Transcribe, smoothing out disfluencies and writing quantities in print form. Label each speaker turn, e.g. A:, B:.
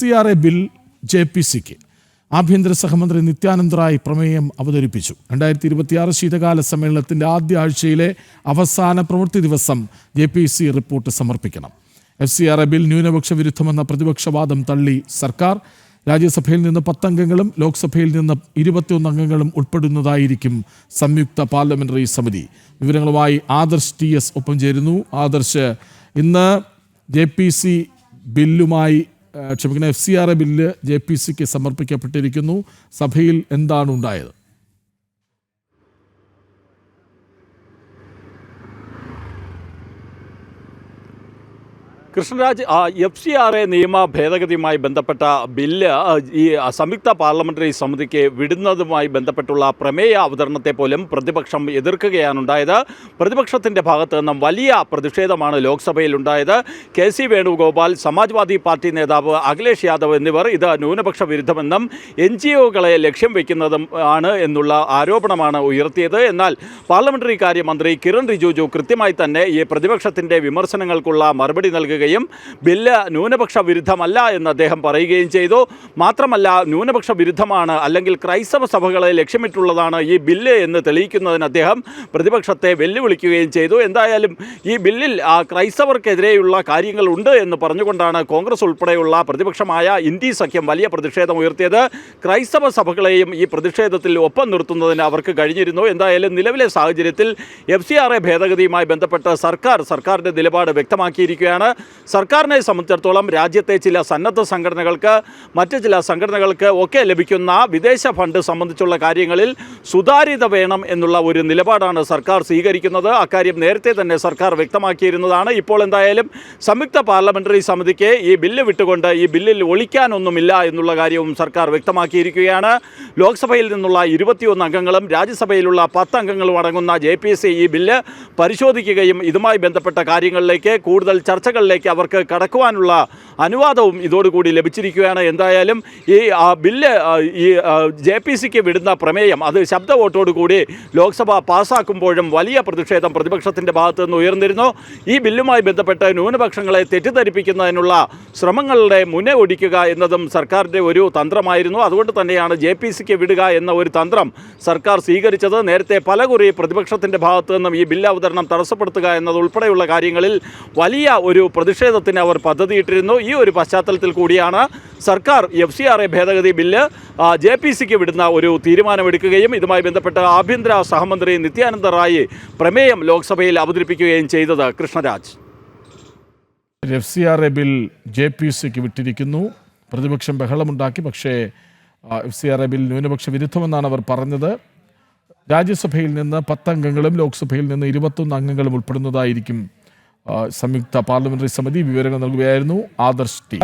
A: FCRA bill JPCക്ക് ആഭ്യന്തര സഹമന്ത്രി നിത്യാനന്ദ റായ് പ്രമേയം അവതരിപ്പിച്ചു. 2026 ശീതകാല സമ്മേളനത്തിന്റെ ആദ്യ ആഴ്ചയിലെ അവസാന പ്രവൃത്തി ദിവസം JPC റിപ്പോർട്ട് സമർപ്പിക്കണം. FCRA ബിൽ ന്യൂനപക്ഷ വിരുദ്ധമെന്ന പ്രതിപക്ഷവാദം തള്ളി സർക്കാർ. രാജ്യസഭയിൽ നിന്ന് 10 അംഗങ്ങളും ലോക്സഭയിൽ നിന്ന് 21 അംഗങ്ങളും ഉൾപ്പെടുന്നതായിരിക്കും സംയുക്ത പാർലമെന്ററി സമിതി. വിവരങ്ങളുമായി ആദർശ് TS ഒപ്പം ചേരുന്നു. ആദർശ്, ഇന്ന് JPC ബില്ലുമായി FCRA ബില്ല് JPCക്ക് സമർപ്പിക്കപ്പെട്ടിരിക്കുന്നു. സഭയിൽ എന്താണ് ഉണ്ടായത്?
B: കൃഷ്ണരാജ്, FCRA നിയമ ഭേദഗതിയുമായി ബന്ധപ്പെട്ട ബില്ല് ഈ സംയുക്ത പാർലമെന്ററി സമിതിക്ക് വിടുന്നതുമായി ബന്ധപ്പെട്ടുള്ള പ്രമേയ അവതരണത്തെ പോലും പ്രതിപക്ഷം എതിർക്കുകയാണുണ്ടായത്. പ്രതിപക്ഷത്തിൻ്റെ ഭാഗത്തു നിന്നും വലിയ പ്രതിഷേധമാണ് ലോക്സഭയിൽ ഉണ്ടായത്. KC വേണുഗോപാൽ, സമാജ്വാദി പാർട്ടി നേതാവ് അഖിലേഷ് യാദവ് എന്നിവർ ഇത് ന്യൂനപക്ഷ വിരുദ്ധമെന്നും NGOകളെ ലക്ഷ്യം വയ്ക്കുന്നതും ആണ് എന്നുള്ള ആരോപണമാണ് ഉയർത്തിയത്. എന്നാൽ പാർലമെന്ററി കാര്യമന്ത്രി കിരൺ റിജിജു കൃത്യമായി തന്നെ ഈ പ്രതിപക്ഷത്തിൻ്റെ വിമർശനങ്ങൾക്കുള്ള മറുപടി നൽകുകയും ബില്ല് ന്യൂനപക്ഷ വിരുദ്ധമല്ല എന്ന് അദ്ദേഹം പറയുകയും ചെയ്തു. മാത്രമല്ല, ന്യൂനപക്ഷ വിരുദ്ധമാണ് അല്ലെങ്കിൽ ക്രൈസ്തവ സഭകളെ ലക്ഷ്യമിട്ടുള്ളതാണ് ഈ ബില്ല് എന്ന് തെളിയിക്കുന്നതിന് അദ്ദേഹം പ്രതിപക്ഷത്തെ വെല്ലുവിളിക്കുകയും ചെയ്തു. എന്തായാലും ഈ ബില്ലിൽ ക്രൈസ്തവർക്കെതിരെയുള്ള കാര്യങ്ങളുണ്ട് എന്ന് പറഞ്ഞുകൊണ്ടാണ് കോൺഗ്രസ് ഉൾപ്പെടെയുള്ള പ്രതിപക്ഷമായ ഇന്ത്യ സഖ്യം വലിയ പ്രതിഷേധം ഉയർത്തിയത്. ക്രൈസ്തവ സഭകളെയും ഈ പ്രതിഷേധത്തിൽ ഒപ്പം നിർത്തുന്നതിന് അവർക്ക് കഴിഞ്ഞിരുന്നു. എന്തായാലും നിലവിലെ സാഹചര്യത്തിൽ FCRA ഭേദഗതിയുമായി ബന്ധപ്പെട്ട് സർക്കാരിൻ്റെ നിലപാട് വ്യക്തമാക്കിയിരിക്കുകയാണ്. സർക്കാരിനെ സംബന്ധിച്ചിടത്തോളം രാജ്യത്തെ ചില സന്നദ്ധ സംഘടനകൾക്ക്, മറ്റ് ചില സംഘടനകൾക്ക് ഒക്കെ ലഭിക്കുന്ന വിദേശ ഫണ്ട് സംബന്ധിച്ചുള്ള കാര്യങ്ങളിൽ സുതാര്യത വേണം എന്നുള്ള ഒരു നിലപാടാണ് സർക്കാർ സ്വീകരിക്കുന്നത്. അക്കാര്യം നേരത്തെ തന്നെ സർക്കാർ വ്യക്തമാക്കിയിരുന്നതാണ്. ഇപ്പോൾ എന്തായാലും സംയുക്ത പാർലമെന്ററി സമിതിക്ക് ഈ ബില്ല് വിട്ടുകൊണ്ട് ഈ ബില്ലിൽ ഒളിക്കാനൊന്നുമില്ല എന്നുള്ള കാര്യവും സർക്കാർ വ്യക്തമാക്കിയിരിക്കുകയാണ്. ലോക്സഭയിൽ നിന്നുള്ള 21 അംഗങ്ങളും രാജ്യസഭയിലുള്ള 10 അംഗങ്ങളും അടങ്ങുന്ന JPC ഈ ബില്ല് പരിശോധിക്കുകയും ഇതുമായി ബന്ധപ്പെട്ട കാര്യങ്ങളിലേക്ക് കൂടുതൽ ചർച്ചകളിലേക്ക് അവർക്ക് കടക്കുവാനുള്ള അനുവാദവും ഇതോടുകൂടി ലഭിച്ചിരിക്കുകയാണ്. എന്തായാലും ഈ ബില്ല് ഈ JPCക്ക് വിടുന്ന പ്രമേയം അത് ശബ്ദ വോട്ടോടുകൂടി ലോക്സഭ പാസ്സാക്കുമ്പോഴും വലിയ പ്രതിഷേധം പ്രതിപക്ഷത്തിൻ്റെ ഭാഗത്തു നിന്ന് ഉയർന്നിരുന്നു. ഈ ബില്ലുമായി ബന്ധപ്പെട്ട് ന്യൂനപക്ഷങ്ങളെ തെറ്റിദ്ധരിപ്പിക്കുന്നതിനുള്ള ശ്രമങ്ങളുടെ മുന്നേ ഒടിക്കുക എന്നതും സർക്കാരിൻ്റെ ഒരു തന്ത്രമായിരുന്നു. അതുകൊണ്ട് തന്നെയാണ് JPCക്ക് വിടുക എന്ന ഒരു തന്ത്രം സർക്കാർ സ്വീകരിച്ചത്. നേരത്തെ പലകുറി പ്രതിപക്ഷത്തിൻ്റെ ഭാഗത്തു നിന്നും ഈ ബില്ല് അവതരണം തടസ്സപ്പെടുത്തുക എന്നതുൾപ്പെടെയുള്ള കാര്യങ്ങളിൽ വലിയ ഒരു പ്രതിഷേധത്തിന് അവർ പദ്ധതിയിട്ടിരുന്നു. ഈ ഒരു പശ്ചാത്തലത്തിൽ കൂടിയാണ് സർക്കാർ FCRA ഭേദഗതി ബില്ല് JPCക്ക് വിടുന്ന ഒരു തീരുമാനമെടുക്കുകയും ഇതുമായി ബന്ധപ്പെട്ട് ആഭ്യന്തര സഹമന്ത്രി നിത്യാനന്ദ റായ് പ്രമേയം ലോക്സഭയിൽ അവതരിപ്പിക്കുകയും ചെയ്തത്. കൃഷ്ണരാജ്,
A: FCRA ബിൽ JPCക്ക് വിട്ടിരിക്കുന്നു. പ്രതിപക്ഷം ബഹളമുണ്ടാക്കി. പക്ഷേ FCRA ബിൽ ന്യൂനപക്ഷ വിരുദ്ധമെന്നാണ് അവർ പറഞ്ഞത്. രാജ്യസഭയിൽ നിന്ന് 10 അംഗങ്ങളും ലോക്സഭയിൽ നിന്ന് 21 അംഗങ്ങളും ഉൾപ്പെടുന്നതായിരിക്കും സംയുക്ത പാർലമെന്ററി സമിതി. വിവരങ്ങൾ നൽകുകയായിരുന്നു ആദർശ് T.